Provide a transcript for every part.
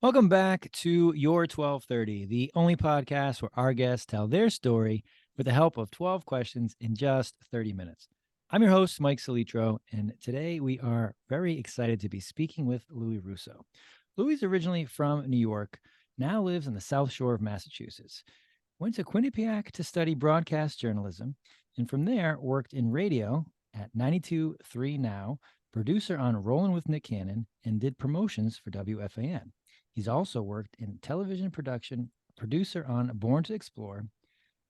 Welcome back to Your 1230, the only podcast where our guests tell their story with the help of 12 questions in just 30 minutes. I'm your host, Mike Solitro, and today we are very excited to be speaking with Louie Rousso. Louie is originally from New York, now lives on the South Shore of Massachusetts. Went to Quinnipiac to study broadcast journalism, and from there worked in radio at 92.3 Now, producer on Rollin with Nick Cannon, and did promotions for WFAN. He's also worked in television production, producer on Born to Explore,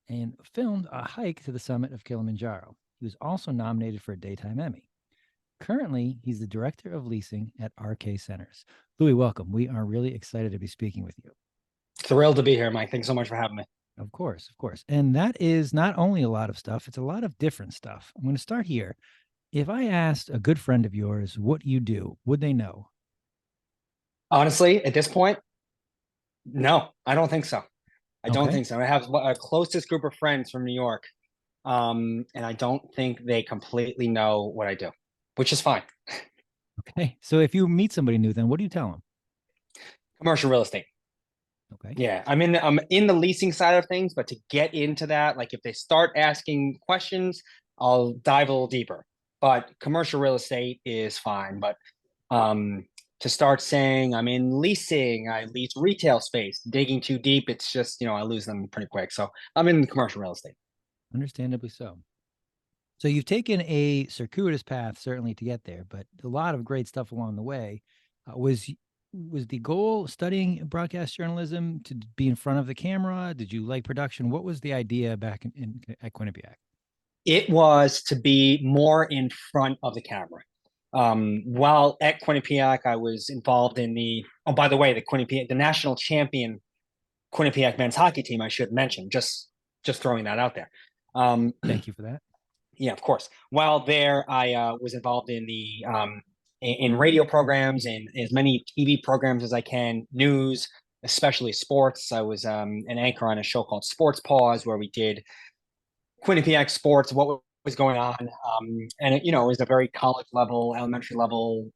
and filmed a hike to the summit of Kilimanjaro. He was also nominated for a Daytime Emmy. Currently, he's the director of leasing at RK Centers. Louie, welcome. We are really excited to be speaking with you. Thrilled to be here, Mike. Thanks so much for having me. Of course, of course. And that is not only a lot of stuff, it's a lot of different stuff. I'm going to start here. If I asked a good friend of yours what you do, would they know? Honestly, at this point, no, I don't think so. I don't Okay. think so. I have a closest group of friends from New York, and I don't think they completely know what I do, which is fine. Okay. So if you meet somebody new, then what do you tell them? Commercial real estate. Okay. Yeah, I'm in the leasing side of things, but to get into that, like if they start asking questions, I'll dive a little deeper. But commercial real estate is fine. But um, to start saying I'm in leasing, I lease retail space, digging too deep, it's just, I lose them pretty quick. So I'm in commercial real estate. Understandably so. So you've taken a circuitous path certainly to get there, but a lot of great stuff along the way. Was the goal studying broadcast journalism to be in front of the camera? Did you like production? What was the idea back in at Quinnipiac? It was to be more in front of the camera. While at Quinnipiac, I was involved in oh, by the way, the national champion Quinnipiac men's hockey team, I should mention, just throwing that out there. Thank you for that. Yeah, of course. While there, I was involved in in radio programs and as many TV programs as I can, news, especially sports. I was an anchor on a show called Sports Pause, where we did Quinnipiac sports, what was going on, and it was a very college level, elementary level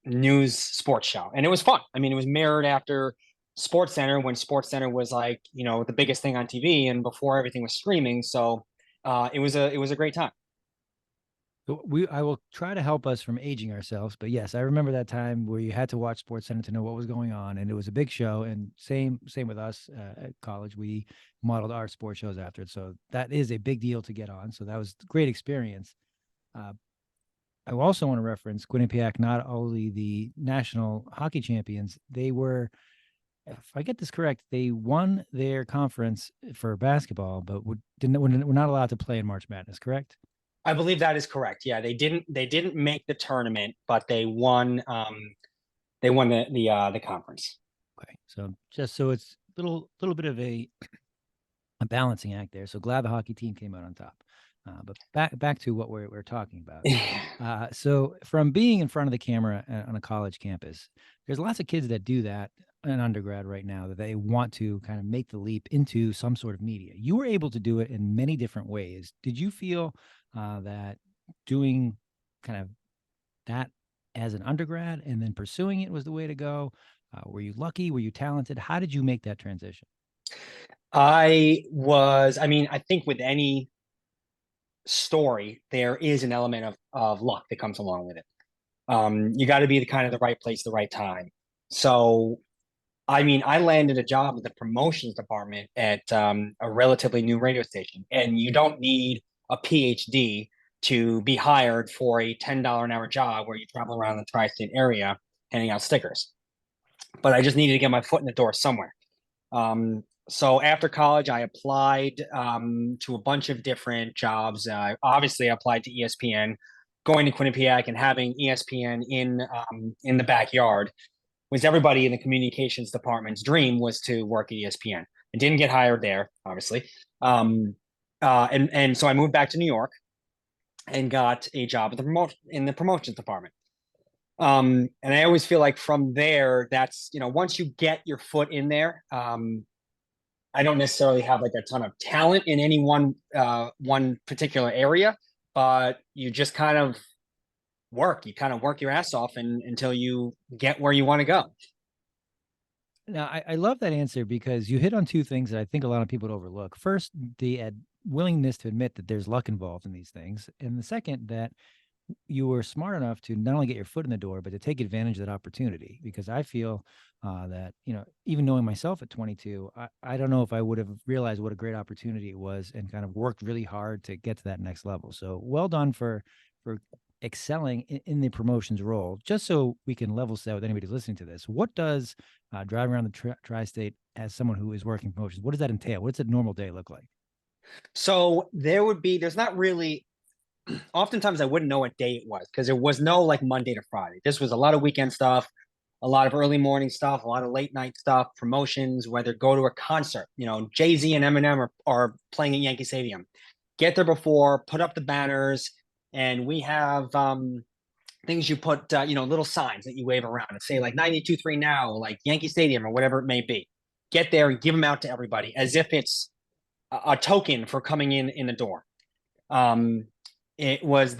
news sports show, and it was fun. I mean, it was mirrored after Sports Center when Sports Center was like the biggest thing on TV, and before everything was streaming. So it was a great time. So I will try to help us from aging ourselves, but yes, I remember that time where you had to watch Sports Center to know what was going on, and it was a big show. And same with us at college. We modeled our sports shows after it, so that is a big deal to get on. So that was a great experience. Uh, I also want to reference Quinnipiac, not only the national hockey champions, they were, if I get this correct, they won their conference for basketball, but were not allowed to play in March Madness, correct? I believe that is correct. Yeah, they didn't make the tournament, but they won the conference. Okay, so just so it's little bit of a balancing act there. So glad the hockey team came out on top. But back to what we're talking about. So from being in front of the camera on a college campus, there's lots of kids that do that in undergrad right now, that they want to kind of make the leap into some sort of media. You were able to do it in many different ways. Did you feel that doing kind of that as an undergrad and then pursuing it was the way to go? Were you lucky? Were you talented? How did you make that transition? I mean, I think with any story, there is an element of luck that comes along with it. You got to be the kind of the right place, the right time. So, I mean, I landed a job in the promotions department at a relatively new radio station, and you don't need a PhD to be hired for a $10 an hour job where you travel around the tri-state area handing out stickers. But I just needed to get my foot in the door somewhere. So after college, I applied to a bunch of different jobs. Obviously, I applied to ESPN. Going to Quinnipiac and having ESPN in the backyard was everybody in the communications department's dream, was to work at ESPN. I didn't get hired there, obviously. And so I moved back to New York and got a job at in the promotions department. And I always feel like from there, that's, once you get your foot in there, I don't necessarily have like a ton of talent in any one particular area, but you just kind of work. You kind of work your ass off until you get where you want to go. Now, I love that answer because you hit on two things that I think a lot of people overlook. First, the willingness to admit that there's luck involved in these things. And the second, that you were smart enough to not only get your foot in the door, but to take advantage of that opportunity. Because I feel that, even knowing myself at 22, I don't know if I would have realized what a great opportunity it was and kind of worked really hard to get to that next level. So well done for excelling in the promotions role. Just so we can level set with anybody who's listening to this, what does driving around the tri-state as someone who is working promotions, what does that entail? What does a normal day look like? So there's not really, oftentimes I wouldn't know what day it was because there was no like Monday to Friday. This was a lot of weekend stuff, a lot of early morning stuff, a lot of late night stuff, promotions, whether go to a concert, Jay-Z and Eminem are playing at Yankee Stadium. Get there before, put up the banners, and we have things you put, little signs that you wave around and say like 92.3 now, like Yankee Stadium or whatever it may be. Get there and give them out to everybody as if it's a token for coming in the door. Um, it was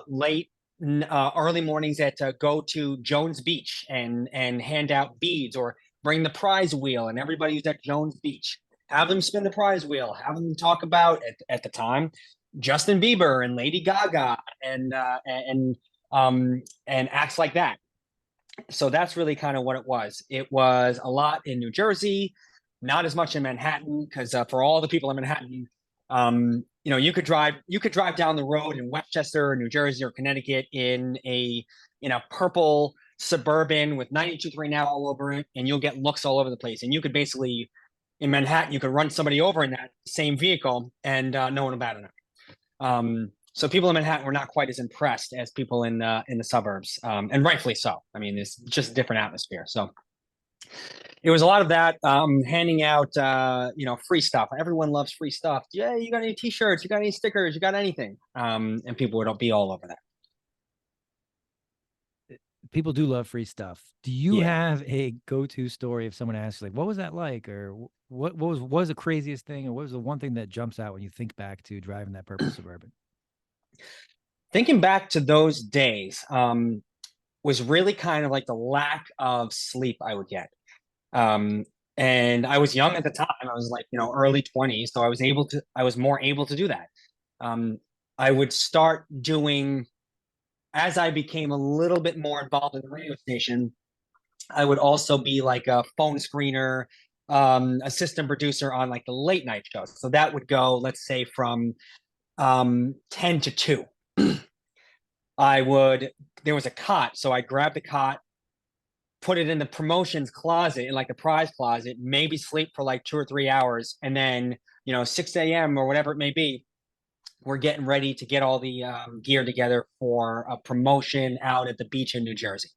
late, early mornings at go to Jones Beach and hand out beads or bring the prize wheel, and everybody who's at Jones Beach, have them spin the prize wheel, have them talk about at the time Justin Bieber and Lady Gaga and acts like that. So that's really kind of what it was. It was a lot in New Jersey, not as much in Manhattan, because for all the people in Manhattan, you could drive down the road in Westchester, New Jersey, or Connecticut in a purple Suburban with 92.3 now all over it, and you'll get looks all over the place. And you could basically, in Manhattan, you could run somebody over in that same vehicle, and no one will bat an eye. So people in Manhattan were not quite as impressed as people in the suburbs, and rightfully so. I mean, it's just a different atmosphere. So it was a lot of that, handing out, free stuff. Everyone loves free stuff. Yeah, you got any T-shirts? You got any stickers? You got anything? And people would be all over that. People do love free stuff. Do you Yeah. have a go-to story if someone asks, like, what was that like, or what was the craziest thing, or what was the one thing that jumps out when you think back to driving that purple Suburban? Thinking back to those days, was really kind of like the lack of sleep I would get. Um, and I was young at the time. I was like, early 20s, so I was more able to do that. Um, I would start doing, as I became a little bit more involved in the radio station, I would also be like a phone screener, assistant producer on like the late night shows. So that would go, let's say, from 10 to 2. There was a cot, so I grabbed the cot, put it in the promotions closet, in like the prize closet, maybe sleep for like 2 or 3 hours, and then 6 a.m. or whatever it may be, we're getting ready to get all the gear together for a promotion out at the beach in New Jersey.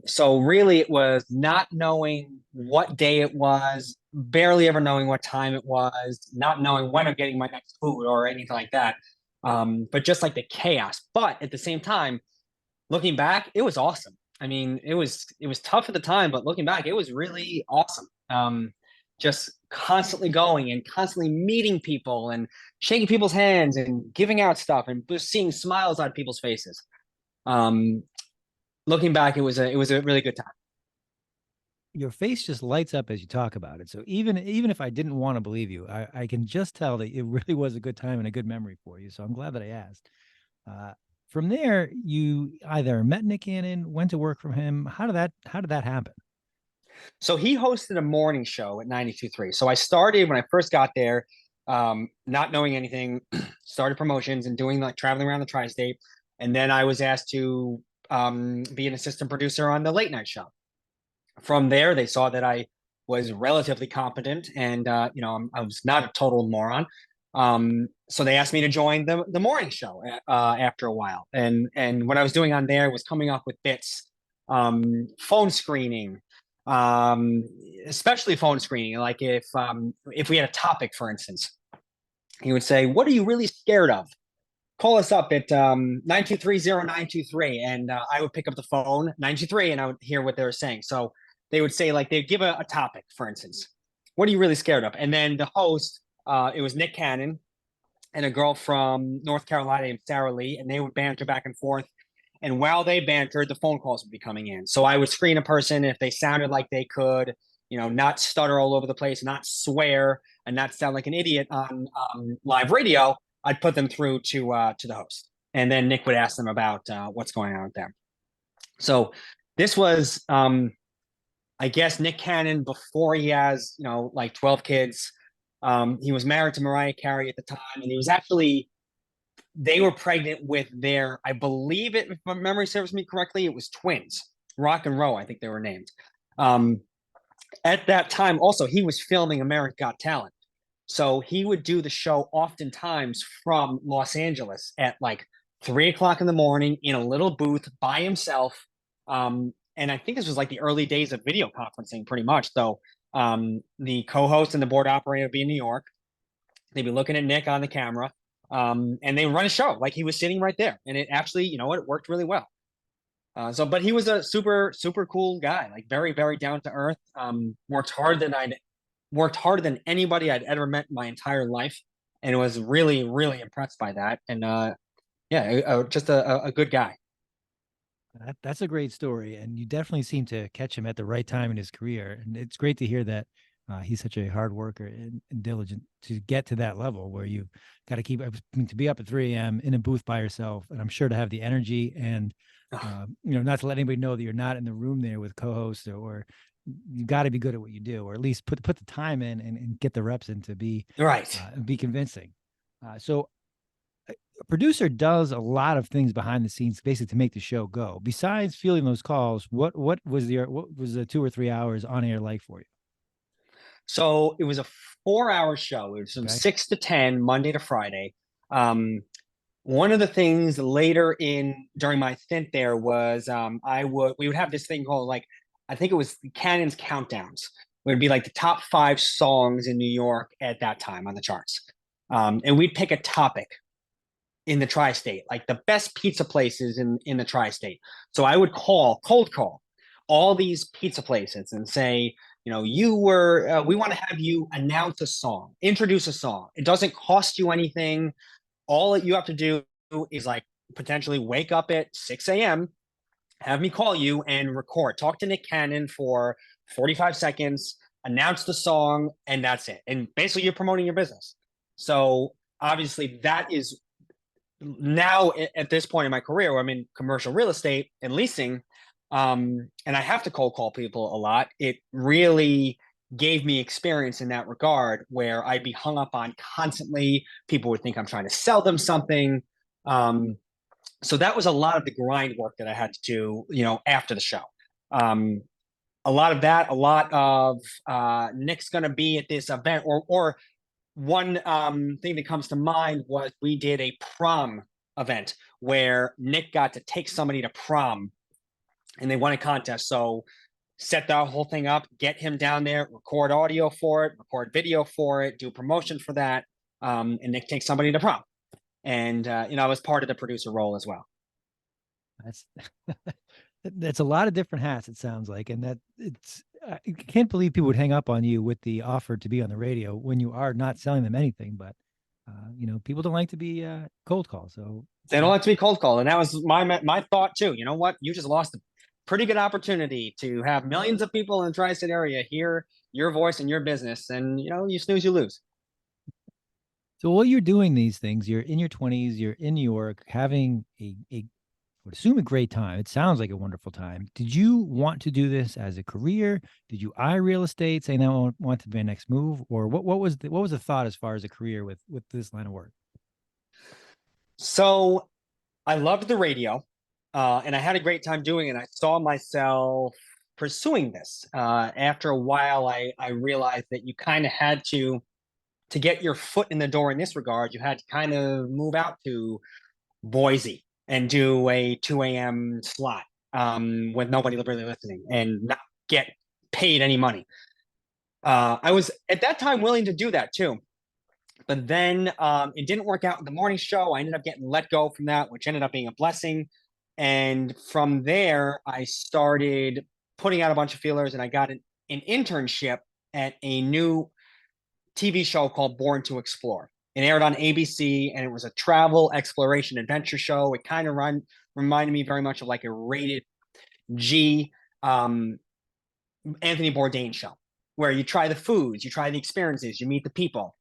So really, it was not knowing what day it was, barely ever knowing what time it was, not knowing when I'm getting my next food or anything like that. But just like the chaos. But at the same time, looking back, it was awesome. I mean, it was tough at the time, but looking back, it was really awesome. Just constantly going and constantly meeting people and shaking people's hands and giving out stuff and just seeing smiles on people's faces. Um, Looking back, it was a really good time. Your face just lights up as you talk about it. So even if I didn't want to believe you, I can just tell that it really was a good time and a good memory for you. So I'm glad that I asked. Uh, from there, you either met Nick Cannon, went to work from him. How did that happen? So he hosted a morning show at 92.3. So I started when I first got there, not knowing anything, started promotions and doing like traveling around the tri-state. And then I was asked to be an assistant producer on the late night show. From there, they saw that I was relatively competent and, I was not a total moron. So they asked me to join the morning show after a while. And what I was doing on there was coming up with bits, phone screening, um, especially phone screening. Like if we had a topic, for instance, he would say, "What are you really scared of? Call us up at 9230923," and I would pick up the phone 923 and I would hear what they were saying. So they would say, like, they'd give a topic, for instance, "What are you really scared of?" And then the host, it was Nick Cannon and a girl from North Carolina named Sarah Lee, and they would banter back and forth. And while they bantered, the phone calls would be coming in. So I would screen a person if they sounded like they could, not stutter all over the place, not swear, and not sound like an idiot on live radio. I'd put them through to the host, and then Nick would ask them about what's going on with them. So this was, I guess, Nick Cannon before he has, like 12 kids. He was married to Mariah Carey at the time, and he was actually, they were pregnant with their, I believe it, if my memory serves me correctly, it was twins, Rock and Roll, I think they were named. At that time, also, he was filming American Got Talent. So he would do the show oftentimes from Los Angeles at like 3 o'clock in the morning in a little booth by himself. And I think this was like the early days of video conferencing, pretty much. So the co-host and the board operator would be in New York. They'd be looking at Nick on the camera, and they would run a show like he was sitting right there. And it actually, it worked really well. But he was a super, super cool guy, like very, very down to earth. Worked harder than anybody I'd ever met in my entire life, and was really, really impressed by that. And just a good guy. That's a great story, and you definitely seem to catch him at the right time in his career. And it's great to hear that he's such a hard worker and diligent to get to that level where you've got to keep, I mean, to be up at 3 a.m. in a booth by yourself, and I'm sure to have the energy and not to let anybody know that you're not in the room there with co-hosts, or you got to be good at what you do, or at least put the time in and get the reps in to be Right. be convincing. So a producer does a lot of things behind the scenes basically to make the show go. Besides fielding those calls, what was the 2 or 3 hours on air like for you? So it was a 4-hour show. It was from Okay. 6 to 10, Monday to Friday. One of the things later during my stint there was we would have this thing called, like, I think it was Cannon's Countdowns. It would be like the top 5 songs in New York at that time on the charts. And we'd pick a topic in the tri-state, like the best pizza places in the tri-state. So I would cold call all these pizza places and say, we want to have you announce a song, introduce a song. It doesn't cost you anything. All that you have to do is like potentially wake up at 6 a.m., have me call you and record, talk to Nick Cannon for 45 seconds, announce the song, and that's it. And basically you're promoting your business. So obviously that is now at this point in my career where I'm in commercial real estate and leasing, and I have to cold call people a lot. It really gave me experience in that regard where I'd be hung up on constantly. People would think I'm trying to sell them something. So that was a lot of the grind work that I had to do, after the show. A lot of Nick's going to be at this event, or one thing that comes to mind was we did a prom event where Nick got to take somebody to prom, and they won a contest. So set that whole thing up, get him down there, record audio for it, record video for it, do promotion for that, and Nick takes somebody to prom. And I was part of the producer role as well. That's a lot of different hats, it sounds like, and that I can't believe people would hang up on you with the offer to be on the radio when you are not selling them anything. But people don't like to be cold called, so they don't like to be cold called, and that was my thought too. You know what? You just lost a pretty good opportunity to have millions of people in the tri-state area hear your voice and your business, and you snooze, you lose. So while you're doing these things, you're in your 20s, you're in New York, having I would assume a great time. It sounds like a wonderful time. Did you want to do this as a career? Did you eye real estate, saying that want to be my next move, or what was the thought as far as a career with this line of work? So I loved the radio, and I had a great time doing it. I saw myself pursuing this. After a while, I realized that you kind of had to get your foot in the door in this regard. You had to kind of move out to Boise and do a 2 a.m. slot with nobody really listening and not get paid any money. I was at that time willing to do that too. But then it didn't work out in the morning show. I ended up getting let go from that, which ended up being a blessing. And from there, I started putting out a bunch of feelers, and I got an internship at a new TV show called Born to Explore. It aired on ABC, and it was a travel, exploration, adventure show. It kind of reminded me very much of like a rated G Anthony Bourdain show, where you try the foods, you try the experiences, you meet the people.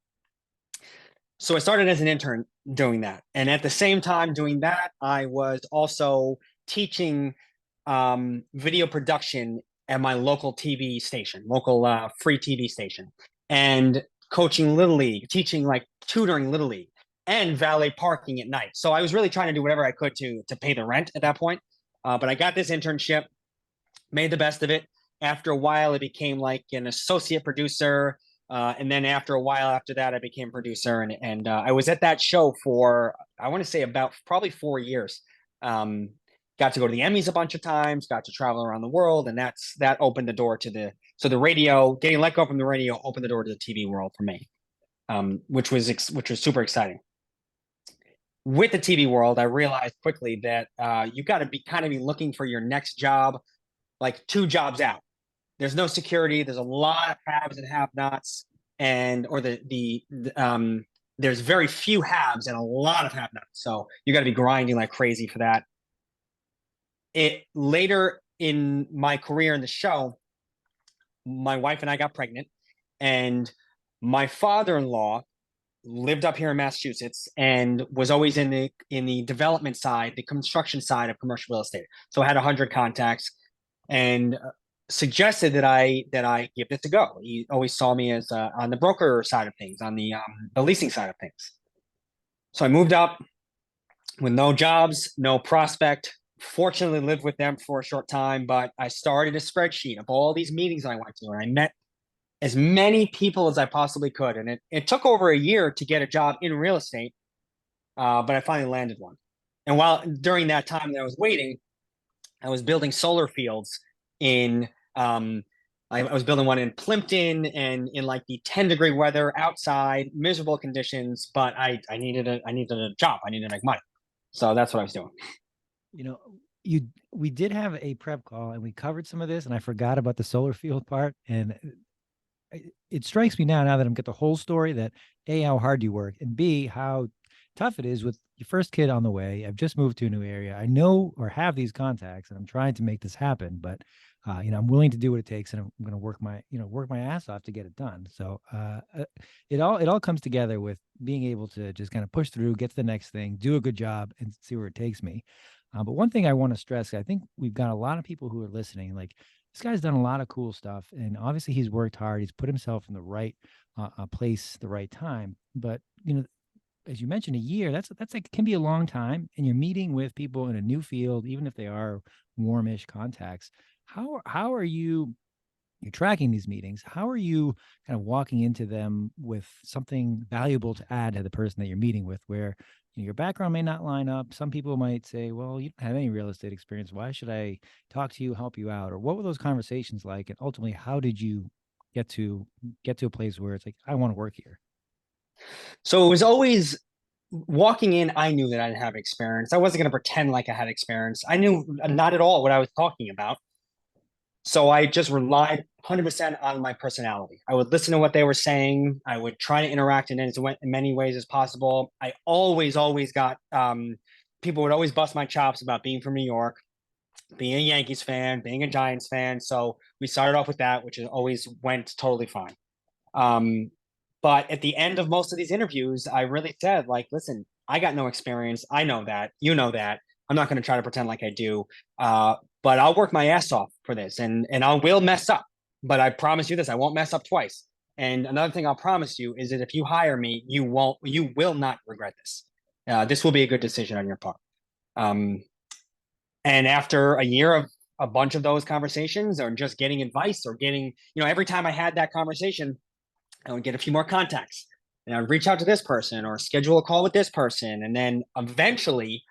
So I started as an intern doing that. And at the same time doing that, I was also teaching video production at my local TV station, local free TV station, and coaching Little League, teaching like tutoring Little League, and valet parking at night. So I was really trying to do whatever I could to pay the rent at that point. But I got this internship, made the best of it. After a while, it became like an associate producer. And then after a while after that, I became producer. And I was at that show for, I want to say about probably 4 years. Got to go to the Emmys a bunch of times, got to travel around the world. And that opened the door to the radio, getting let go from the radio opened the door to the TV world for me, which was super exciting. With the TV world, I realized quickly that you got to be looking for your next job, like 2 jobs out. There's no security. There's a lot of haves and have-nots, there's very few haves and a lot of have-nots. So you got to be grinding like crazy for that. Later in my career in the show, my wife and I got pregnant, and my father-in-law lived up here in Massachusetts and was always in the development side, the construction side of commercial real estate. So I had 100 contacts, and suggested that I give this a go. He always saw me as on the broker side of things, on the leasing side of things. So I moved up with no jobs, no prospect. Fortunately, lived with them for a short time, but I started a spreadsheet of all these meetings I went to, and I met as many people as I possibly could. And it took over a year to get a job in real estate, but I finally landed one. And during that time that I was waiting, I was building solar fields in I was building one in Plimpton, and in like the 10-degree weather outside, miserable conditions, but I needed a job. I needed to make money. So that's what I was doing. We did have a prep call and we covered some of this, and I forgot about the solar field part. And it strikes me now that I'm get the whole story, that A, how hard you work, and B, how tough it is with your first kid on the way. I've just moved to a new area. I know or have these contacts, and I'm trying to make this happen, but I'm willing to do what it takes, and I'm going to work my ass off to get it done. So it all comes together with being able to just kind of push through, get to the next thing, do a good job, and see where it takes me. But one thing I want to stress, I think we've got a lot of people who are listening, like, this guy's done a lot of cool stuff, and obviously he's worked hard. He's put himself in the right place, the right time. But as you mentioned, a year, that's like, can be a long time, and you're meeting with people in a new field, even if they are warmish contacts. How are you're tracking these meetings? How are you kind of walking into them with something valuable to add to the person that you're meeting with, where your background may not line up? Some people might say, well, you don't have any real estate experience. Why should I talk to you, help you out? Or what were those conversations like? And ultimately, how did you get to a place where it's like, I want to work here? So it was always walking in. I knew that I didn't have experience. I wasn't going to pretend like I had experience. I knew not at all what I was talking about. So I just relied 100% on my personality. I would listen to what they were saying. I would try to interact in many ways as possible. I always got people would always bust my chops about being from New York, being a Yankees fan, being a Giants fan. So we started off with that, which always went totally fine. But at the end of most of these interviews, I really said, like, listen, I got no experience. I know that. You know that. I'm not going to try to pretend like I do. But I'll work my ass off for this, and I will mess up. But I promise you this, I won't mess up twice. And another thing I'll promise you is that if you hire me, you will not regret this. This will be a good decision on your part. And after a year of a bunch of those conversations, or just getting advice, or getting, every time I had that conversation, I would get a few more contacts, and I would reach out to this person or schedule a call with this person. And then eventually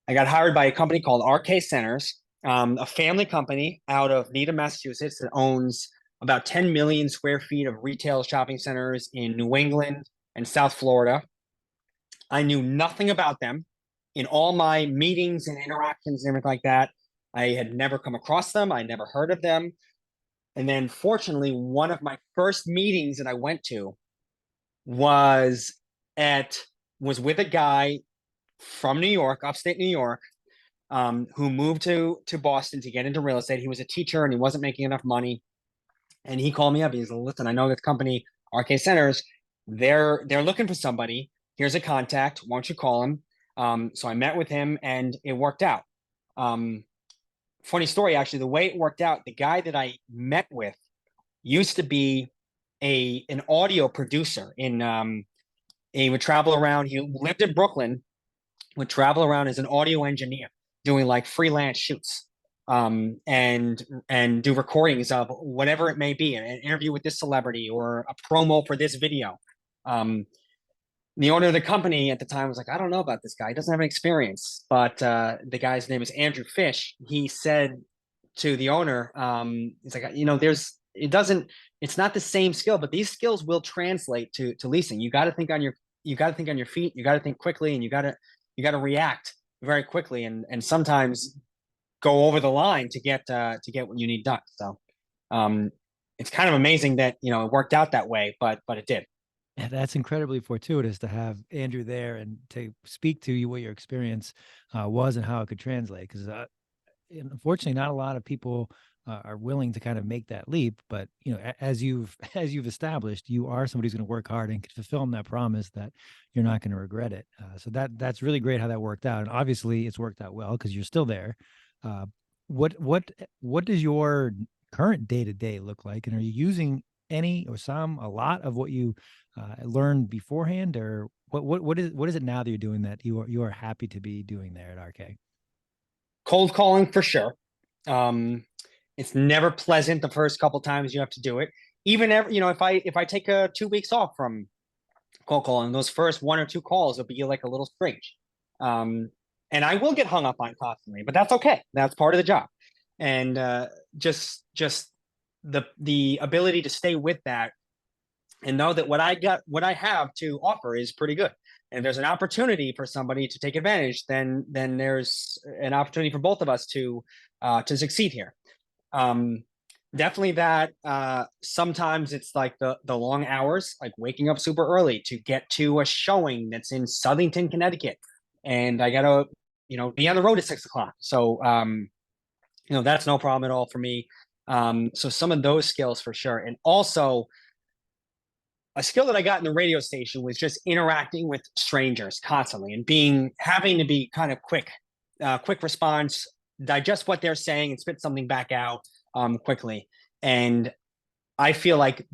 I got hired by a company called RK Centers, a family company out of Needham, Massachusetts, that owns about 10 million square feet of retail shopping centers in New England and South Florida. I knew nothing about them. In all my meetings and interactions and everything like that, I had never come across them. I never heard of them. And then fortunately, one of my first meetings that I went to was with a guy from New York, upstate New York, who moved to Boston to get into real estate. He was a teacher and he wasn't making enough money. And he called me up. He's like, listen, I know this company, RK Centers, they're looking for somebody. Here's a contact. Why don't you call him? So I met with him and it worked out. Funny story, actually, the way it worked out, the guy that I met with used to be an audio producer he would travel around. He lived in Brooklyn, would travel around as an audio engineer, doing like freelance shoots, and do recordings of whatever it may be, an interview with this celebrity or a promo for this video. The owner of the company at the time was like, I don't know about this guy. He doesn't have any experience. But the guy's name is Andrew Fish. He said to the owner, he's like, it's not the same skill, but these skills will translate to leasing. You got to think on your feet. You got to think quickly, and you got to react very quickly, and sometimes go over the line to get what you need done. So it's kind of amazing that it worked out that way, but it did. Yeah, that's incredibly fortuitous to have Andrew there and to speak to you what your experience was and how it could translate. Because unfortunately, not a lot of people are willing to kind of make that leap. But as you've established, you are somebody who's going to work hard and can fulfill that promise that you're not going to regret it. So that's really great how that worked out, and obviously it's worked out well because you're still there. Uh, what does your current day to day look like, and are you using any or a lot of what you learned beforehand, or what is it now that you're doing that you are happy to be doing there at RK? Cold calling for sure. It's never pleasant the first couple times you have to do it. Even if I take 2 weeks off from cold calling, those first one or two calls will be like a little strange. And I will get hung up on constantly, but that's okay. That's part of the job. And just the ability to stay with that and know that what I have to offer is pretty good. And if there's an opportunity for somebody to take advantage, then there's an opportunity for both of us to succeed here. Definitely that. Sometimes it's like the long hours, like waking up super early to get to a showing that's in Southington, Connecticut, and I gotta be on the road at 6 o'clock. So that's no problem at all for me. So some of those skills for sure, and also a skill that I got in the radio station was just interacting with strangers constantly and having to be kind of quick response, digest what they're saying and spit something back out quickly. And I feel like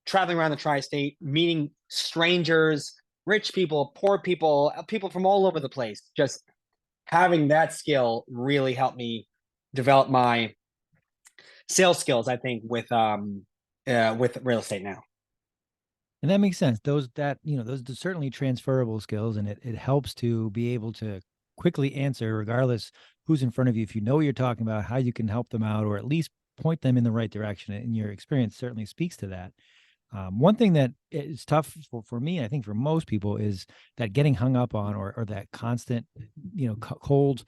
traveling around the tri-state, meeting strangers, rich people, poor people, people from all over the place, just having that skill really helped me develop my sales skills, I think, with real estate now. And that makes sense. Those are certainly transferable skills, and it helps to be able to quickly answer, regardless who's in front of you. If you know what you're talking about, how you can help them out, or at least point them in the right direction. And your experience certainly speaks to that. One thing that is tough for me, I think for most people, is that getting hung up on, or that constant, cold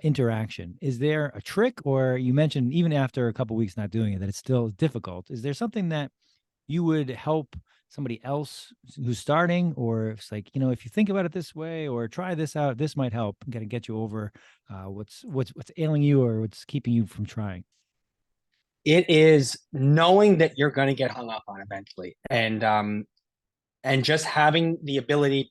interaction. Is there a trick, or you mentioned even after a couple weeks not doing it, that it's still difficult? Is there something that you would help somebody else who's starting, or it's like, if you think about it this way or try this out, this might help get you over what's ailing you or what's keeping you from trying? It is knowing that you're going to get hung up on eventually, and just having the ability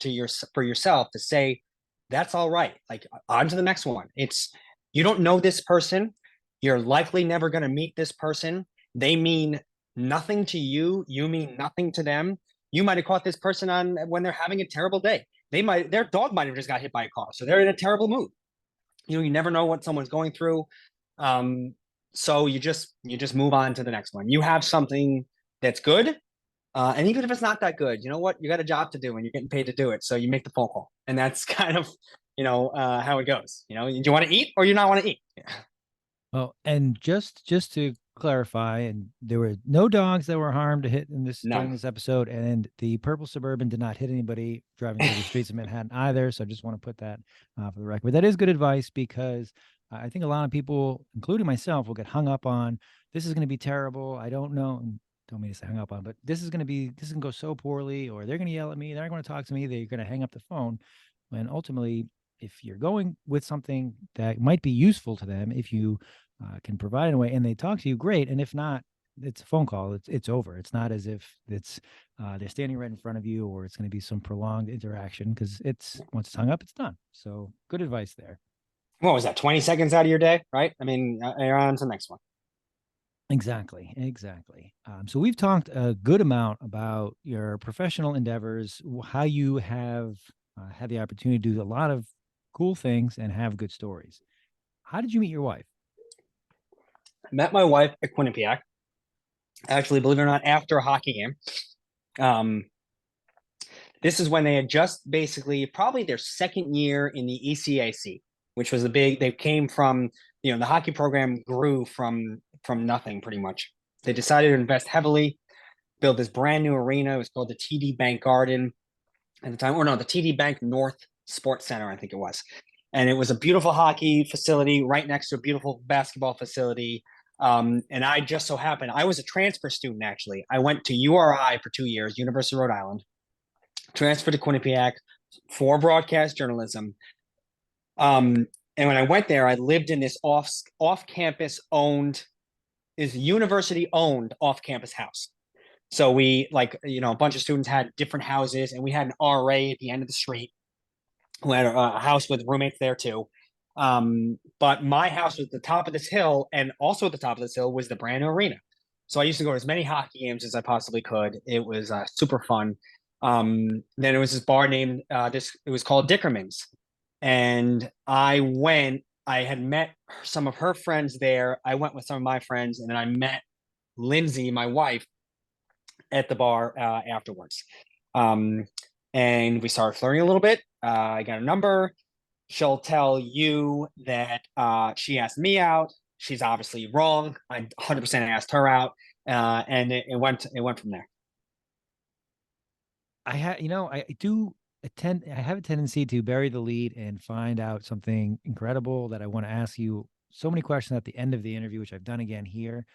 for yourself to say, that's all right. Like, on to the next one. You don't know this person. You're likely never going to meet this person. They mean nothing to you. You mean nothing to them. You might have caught this person on when they're having a terrible day. Their dog might have just got hit by a car, so they're in a terrible mood. You never know what someone's going through. So you just move on to the next one. You have something that's good, and even if it's not that good, you know what? You got a job to do, and you're getting paid to do it. So you make the phone call, and that's kind of how it goes. Do you want to eat or you not want to eat? Yeah. Well, and just to clarify, and there were no dogs that were harmed hit in this during None. this episode, and the purple Suburban did not hit anybody driving through the streets of Manhattan either. So I just want to put that for the record. But that is good advice, because I think a lot of people, including myself, will get hung up on, this is going to be terrible. I don't know. And don't mean to say hung up on, but this can go so poorly, or they're going to yell at me. They're not going to talk to me. They're going to hang up the phone. And ultimately, if you're going with something that might be useful to them, if you can provide in a way and they talk to you, great. And if not, it's a phone call. It's over. It's not as if it's they're standing right in front of you or it's going to be some prolonged interaction, because it's once it's hung up, it's done. So good advice there. What was that? 20 seconds out of your day, right? I mean, you're on to the next one. Exactly, exactly. So we've talked a good amount about your professional endeavors, how you have had the opportunity to do a lot of cool things and have good stories. How did you meet your wife? I met my wife at Quinnipiac. Actually, believe it or not, after a hockey game. Um, this is when they had just basically probably their second year in the ECAC, which was a big. They came from the hockey program grew from nothing pretty much. They decided to invest heavily, build this brand new arena. It was called the TD Bank Garden at the time, or no, the TD Bank North Sports Center, I think it was. And it was a beautiful hockey facility right next to a beautiful basketball facility. And I just so happened, I was a transfer student actually. I went to URI for 2 years, University of Rhode Island, transferred to Quinnipiac for broadcast journalism. And when I went there, I lived in this off campus owned, is university owned off campus house. So we a bunch of students had different houses, and we had an RA at the end of the street who had a house with roommates there too. But my house was at the top of this hill, and also at the top of this hill was the brand new arena. So I used to go to as many hockey games as I possibly could. It was super fun. Then it was this bar named it was called Dickerman's, and I went. I had met some of her friends there. I went with some of my friends, and then I met Lindsay, my wife, at the bar afterwards. Um, and we started flirting a little bit. I got a number. She'll tell you that she asked me out. She's obviously wrong. I 100% asked her out, and it went from there. I have a tendency to bury the lead and find out something incredible that I want to ask you so many questions at the end of the interview, which I've done again here.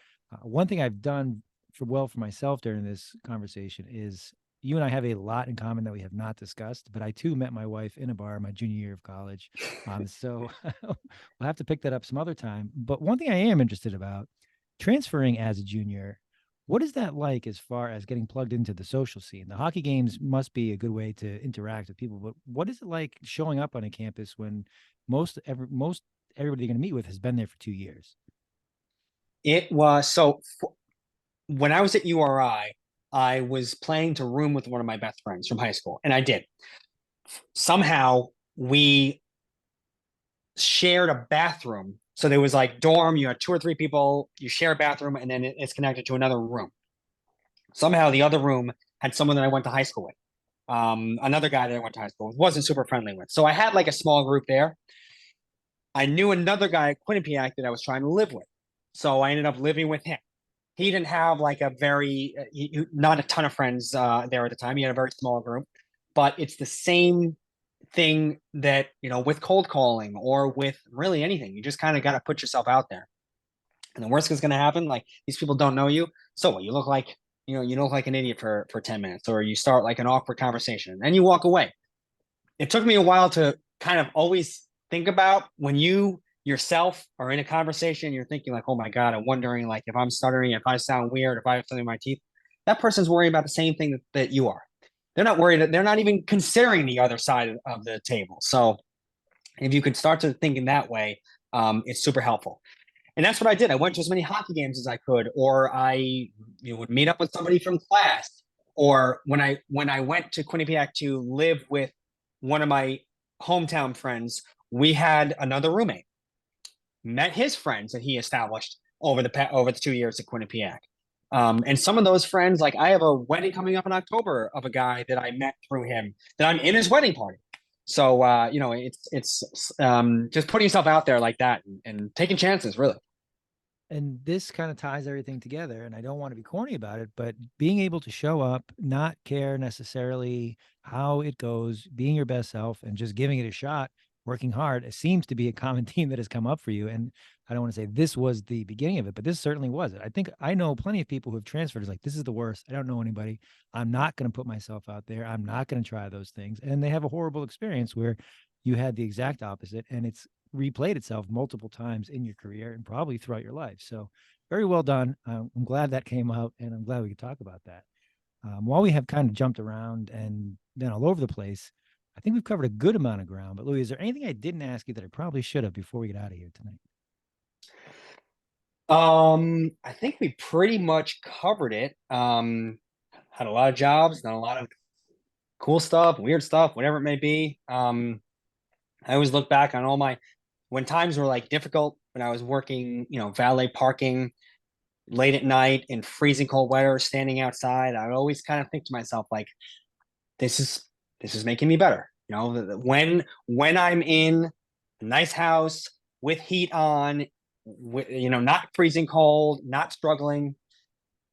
One thing I've done for myself during this conversation is you and I have a lot in common that we have not discussed, but I too met my wife in a bar my junior year of college. So we'll have to pick that up some other time. But one thing I am interested about, transferring as a junior, what is that like as far as getting plugged into the social scene? The hockey games must be a good way to interact with people, but what is it like showing up on a campus when most everybody you're going to meet with has been there for 2 years? It was so when I was at URI, I was playing to room with one of my best friends from high school, and I did. Somehow we shared a bathroom. So there was like dorm, you had two or three people, you share a bathroom, and then it's connected to another room. Somehow the other room had someone that I went to high school with. Another guy that I went to high school with, wasn't super friendly with. So I had like a small group there. I knew another guy at Quinnipiac that I was trying to live with. So I ended up living with him. He didn't have like not a ton of friends there at the time. He had a very small group, but it's the same thing that, with cold calling or with really anything. You just kind of got to put yourself out there. And the worst is going to happen, like these people don't know you. So what? You look like, you look like an idiot for 10 minutes, or you start like an awkward conversation and then you walk away. It took me a while to kind of always think about when you yourself are in a conversation, you're thinking like, oh my God, I'm wondering like if I'm stuttering, if I sound weird, if I have something in my teeth. That person's worrying about the same thing that you are. They're not worried. They're not even considering the other side of the table. So if you could start to think in that way, it's super helpful. And that's what I did. I went to as many hockey games as I could, or I would meet up with somebody from class. Or when I went to Quinnipiac to live with one of my hometown friends, we had another roommate. Met his friends that he established over the 2 years at Quinnipiac. And some of those friends, like I have a wedding coming up in October of a guy that I met through him, that I'm in his wedding party. So it's just putting yourself out there like that and taking chances, really. And this kind of ties everything together. And I don't want to be corny about it, but being able to show up, not care necessarily how it goes, being your best self and just giving it a shot, working hard, it seems to be a common theme that has come up for you. And I don't want to say this was the beginning of it, but this certainly was it. I think I know plenty of people who have transferred. It's like, this is the worst. I don't know anybody. I'm not going to put myself out there. I'm not going to try those things. And they have a horrible experience where you had the exact opposite, and it's replayed itself multiple times in your career and probably throughout your life. So very well done. I'm glad that came out, and I'm glad we could talk about that. While we have kind of jumped around and been all over the place, I think we've covered a good amount of ground. But Louis, is there anything I didn't ask you that I probably should have before we get out of here tonight? I think we pretty much covered it. Had a lot of jobs, done a lot of cool stuff, weird stuff, whatever it may be. I always look back on all my when times were like difficult when I was working, valet parking late at night in freezing cold weather, standing outside. I would always kind of think to myself, like, this is making me better. When I'm in a nice house with heat on, not freezing cold, not struggling,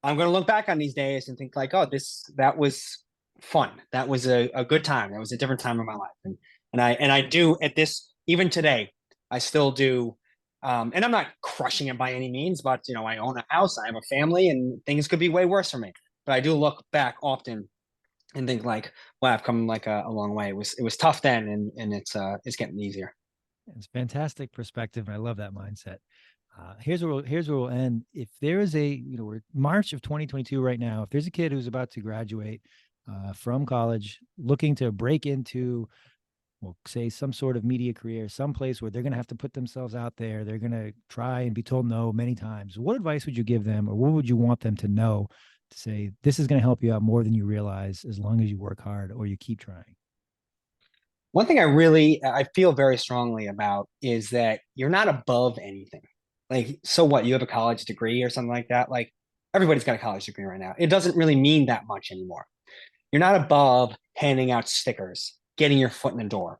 I'm going to look back on these days and think like, oh, that was fun. That was a good time. That was a different time in my life. And I do at this, even today, I still do. And I'm not crushing it by any means, but I own a house, I have a family, and things could be way worse for me. But I do look back often and think like, wow, I've come like a long way. It was tough then, and it's getting easier. It's fantastic perspective, and I love that mindset. Here's where we'll end. If there is we're March of 2022 right now. If there's a kid who's about to graduate from college, looking to break into, well, say some sort of media career, someplace where they're going to have to put themselves out there, they're going to try and be told no many times. What advice would you give them, or what would you want them to know to say this is going to help you out more than you realize as long as you work hard or you keep trying? One thing I feel very strongly about is that you're not above anything. Like, so what? You have a college degree or something like that. Like, everybody's got a college degree right now. It doesn't really mean that much anymore. You're not above handing out stickers, getting your foot in the door,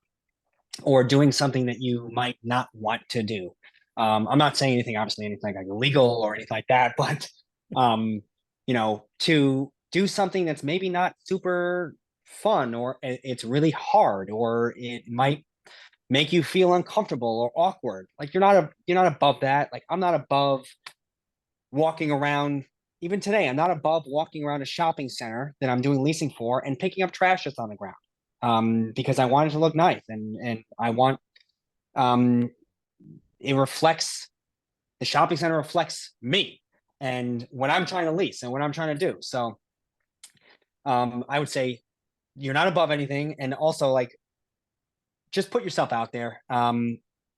or doing something that you might not want to do. I'm not saying anything like illegal or anything like that, but to do something that's maybe not super fun, or it's really hard, or it might make you feel uncomfortable or awkward. Like, you're not above that. Like, I'm not above walking around. Even today, I'm not above walking around a shopping center that I'm doing leasing for and picking up trash that's on the ground, because I want it to look nice, and I want um, it reflects the shopping center reflects me and what I'm trying to lease and what I'm trying to do. So I would say you're not above anything, and also, like, just put yourself out there.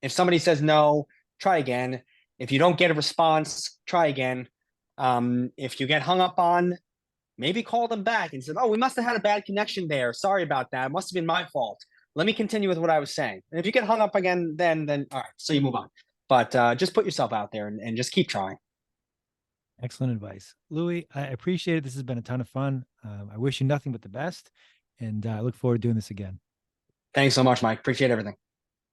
If somebody says no, try again. If you don't get a response, try again. If you get hung up on, maybe call them back and said, "Oh, we must have had a bad connection there. Sorry about that. It must have been my fault. Let me continue with what I was saying." And if you get hung up again, then all right, so you move on. But just put yourself out there, and just keep trying. Excellent advice. Louis, I appreciate it. This has been a ton of fun. I wish you nothing but the best, and I look forward to doing this again. Thanks so much, Mike. Appreciate everything.